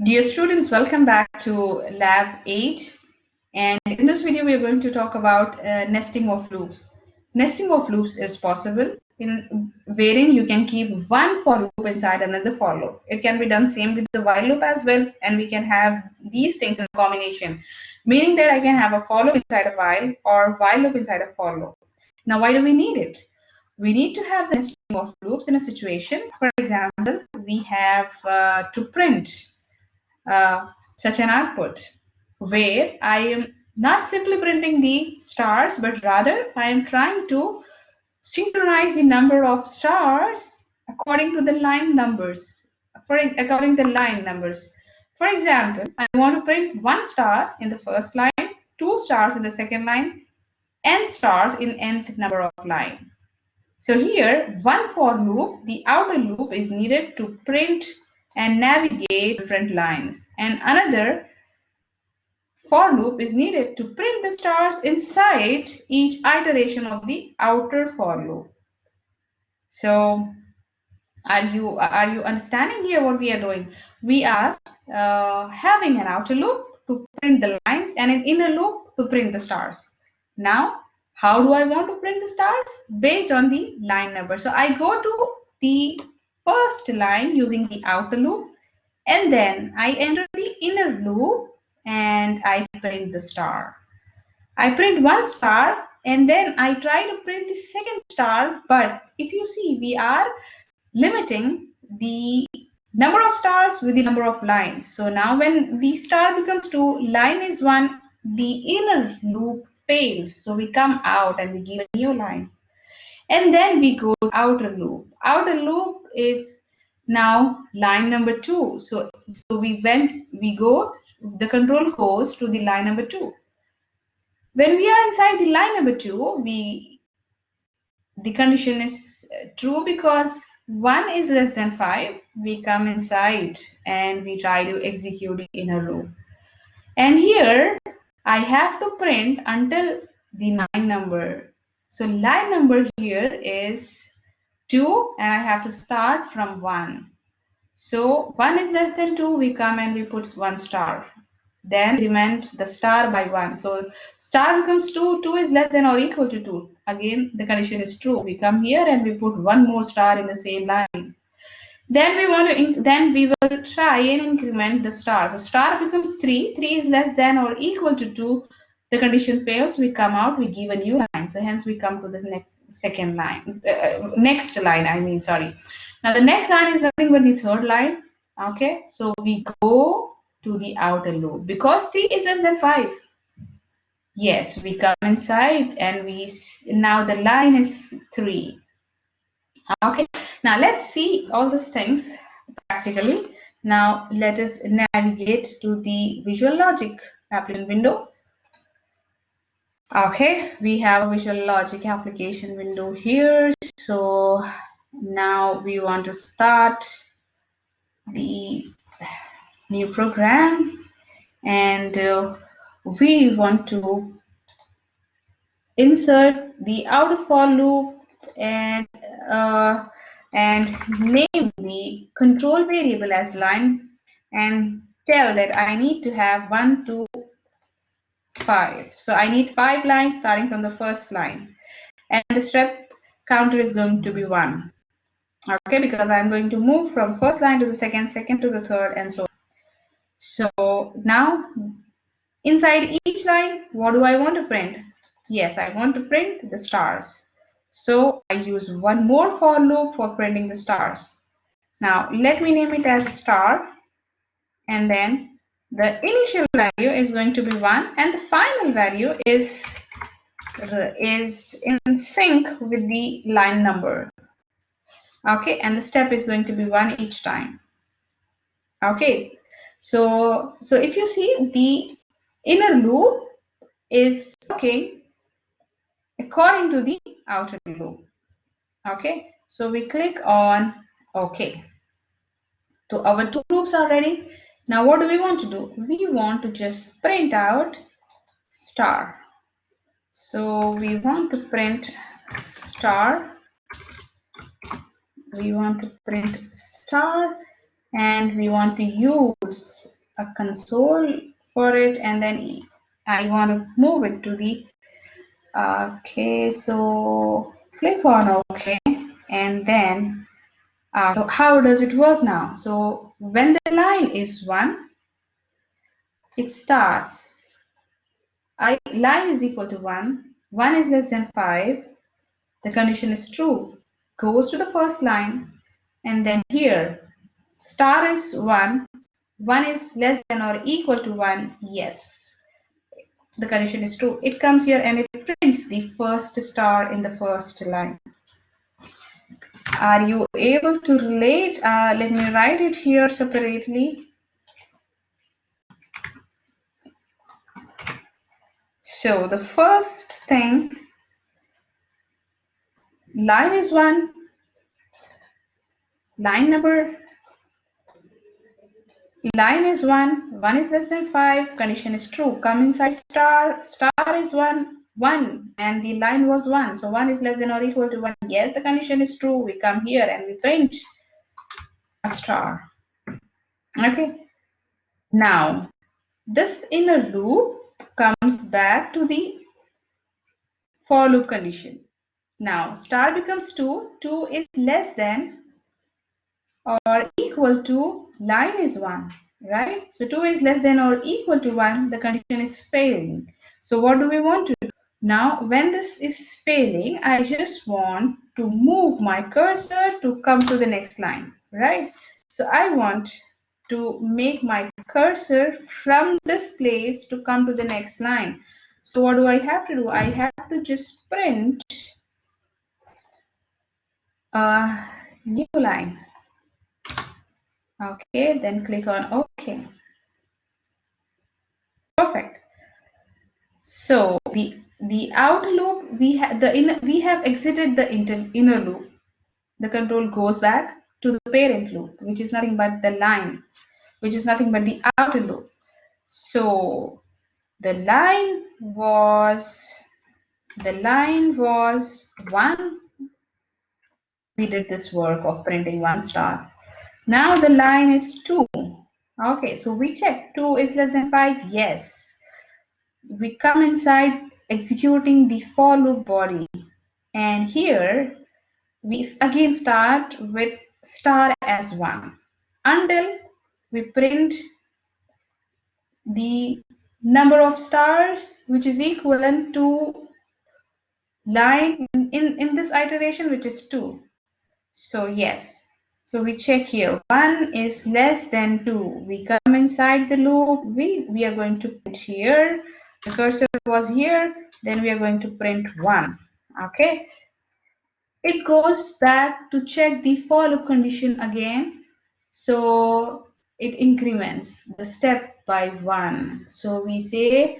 Dear students, welcome back to Lab 8. And in this video, we are going to talk about nesting of loops. Nesting of loops is possible in wherein you can keep one for loop inside another for loop. It can be done same with the while loop as well, and we can have these things in combination, meaning that I can have a for loop inside a while or while loop inside a for loop. Now, why do we need it? We need to have the nesting of loops in a situation. For example, we have to print such an output where I am not simply printing the stars, but rather I am trying to synchronize the number of stars according to the line numbers. According to the line numbers. For example, I want to print one star in the first line, two stars in the second line, n stars in nth number of line. So here, one for loop, the outer loop is needed to print and navigate different lines, and another for loop is needed to print the stars inside each iteration of the outer for loop. So are you understanding here what we are doing? We are having an outer loop to print the lines and an inner loop to print the stars. Now, how do I want to print the stars? Based on the line number. So I go to the first line using the outer loop, and then I enter the inner loop and I print the star. I print one star and then I try to print the second star, but if you see, we are limiting the number of stars with the number of lines. So now when the star becomes 2, line is 1, the inner loop fails. So we come out and we give a new line. And then we go to outer loop. Outer loop is now line number 2. So the control goes to the line number 2. When we are inside the line number 2, the condition is true because 1 is less than 5. We come inside and we try to execute the inner loop. And here I have to print until the line number. So line number here is 2 and I have to start from 1. So 1 is less than 2, we come and we put 1 star. Then increment the star by 1. So star becomes 2, 2 is less than or equal to 2. Again, the condition is true. We come here and we put one more star in the same line. Then we will try and increment the star. The star becomes 3, 3 is less than or equal to 2. The condition fails, we come out, we give a new line. So hence we come to the next line, Now the next line is nothing but the third line. Okay, so we go to the outer loop because 3 is less than 5. Yes, we come inside and now the line is 3. Okay, now let's see all these things practically. Now let us navigate to the Visual Logic application window. Okay, we have a Visual Logic application window here. So now we want to start the new program and we want to insert the outer for loop and name the control variable as line and tell that I need to have 1, 2, 5. So I need 5 lines starting from the first line, and the step counter is going to be 1. Okay, because I'm going to move from first line to the second, second to the third, and so on. So now inside each line, what do I want to print? Yes, I want to print the stars. So I use one more for loop for printing the stars. Now let me name it as star, and then the initial value is going to be 1 and the final value is in sync with the line number. Okay, and the step is going to be 1 each time. Okay, so if you see, the inner loop is working according to the outer loop. Okay, so we click on OK. So our two loops are ready. Now what do we want to do? We want to just print out star. So we want to print star. We want to print star and we want to use a console for it, and then I want to move it to the okay, so click on OK, and then so how does it work now? So when the line is 1, it starts line is equal to 1, 1 is less than 5, the condition is true, goes to the first line, and then here star is 1, 1 is less than or equal to 1, yes, the condition is true. It comes here and it prints the first star in the first line. Are you able to relate? Let me write it here separately. So the first thing, line is 1, line is 1, 1 is less than 5, condition is true. Come inside star, star is 1, 1, and the line was 1. So 1 is less than or equal to 1. Yes, the condition is true. We come here and we print a star. Okay. Now, this inner loop comes back to the for loop condition. Now, star becomes 2. 2 is less than or equal to line is 1, right? So 2 is less than or equal to 1. The condition is failing. So what do we want to do? Now, when this is failing, I just want to move my cursor to come to the next line, right? So I want to make my cursor from this place to come to the next line. So what do I have to do? I have to just print a new line. Okay, then click on OK. Perfect. So the outer loop we have exited the inner loop. The control goes back to the parent loop, which is nothing but the line, which is nothing but the outer loop. So the line was 1. We did this work of printing 1 star. Now the line is 2. Okay, so we check 2 is less than 5. Yes. We come inside executing the for loop body, and here we again start with star as 1 until we print the number of stars which is equivalent to line in this iteration, which is 2. So yes, so we check here 1 is less than 2. We come inside the loop, we are going to print here, the cursor was here, then we are going to print 1. Okay, it goes back to check the for loop condition again, so it increments the step by 1. So we say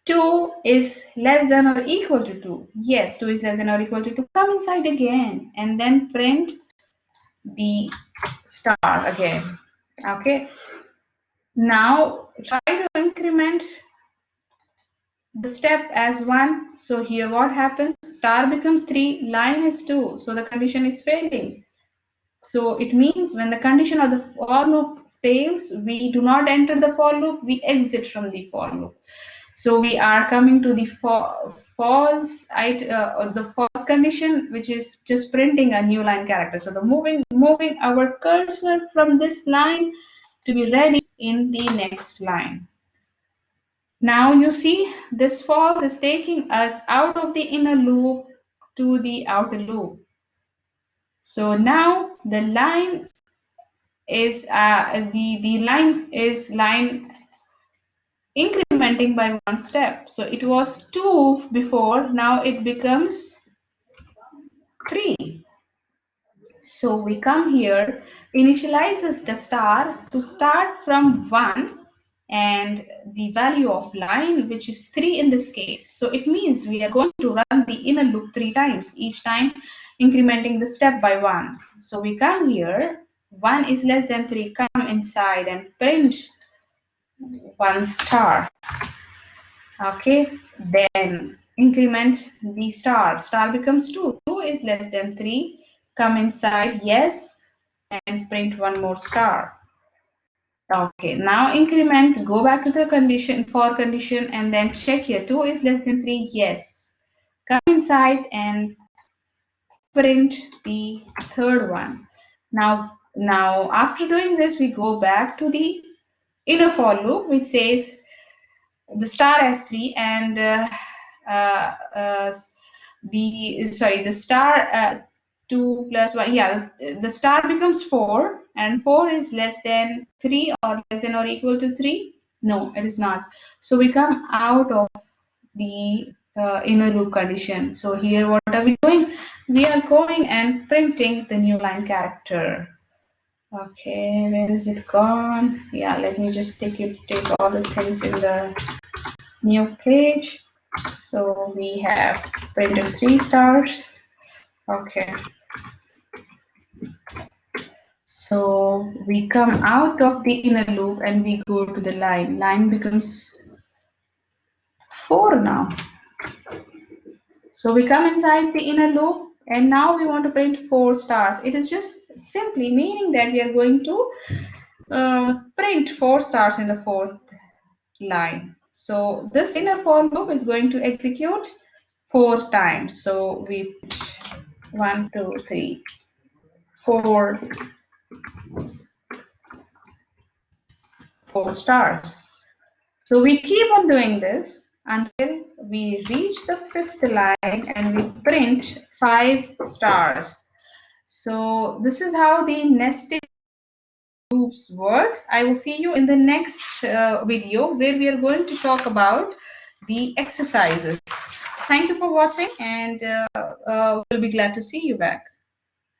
2 is less than or equal to 2. Yes, 2 is less than or equal to 2. Come inside again and then print the star again. Okay, now try to increment the step as 1. So here what happens? Star becomes 3, line is 2, so the condition is failing. So it means when the condition of the for loop fails, we do not enter the for loop, we exit from the for loop. So we are coming to the false condition, which is just printing a new line character. So the moving our cursor from this line to be ready in the next line. Now you see this false is taking us out of the inner loop to the outer loop. So now the line is line incrementing by 1 step. So it was 2 before, now it becomes 3. So we come here, initializes the star to start from 1 and the value of line, which is 3 in this case. So it means we are going to run the inner loop 3 times, each time incrementing the step by 1. So we come here, 1 is less than 3, come inside and print 1 star. Okay, then increment the star. Star becomes 2. 2 is less than 3. Come inside, yes, and print 1 more star. Okay, now increment, go back to the condition, for condition, and then check here. 2 is less than 3, yes. Come inside and print the third one. Now after doing this, we go back to the inner for loop, which says the star has 3 and uh, uh, the star 2 plus 1, yeah, the star becomes 4 and 4 is less than 3 or less than or equal to 3. No, it is not. So we come out of the inner loop condition. So here what are we doing? We are going and printing the new line character. Okay, where is it gone? Yeah, let me just take all the things in the new page. So we have printed 3 stars. Okay, so we come out of the inner loop and we go to the line. Line becomes 4 now. So we come inside the inner loop and now we want to print 4 stars. It is just simply meaning that we are going to print 4 stars in the fourth line. So this inner for loop is going to execute 4 times. So we 1, 2, 3, 4, 4 stars. So we keep on doing this until we reach the fifth line and we print 5 stars. So this is how the nested loops works. I will see you in the next video where we are going to talk about the exercises. Thank you for watching and we'll be glad to see you back.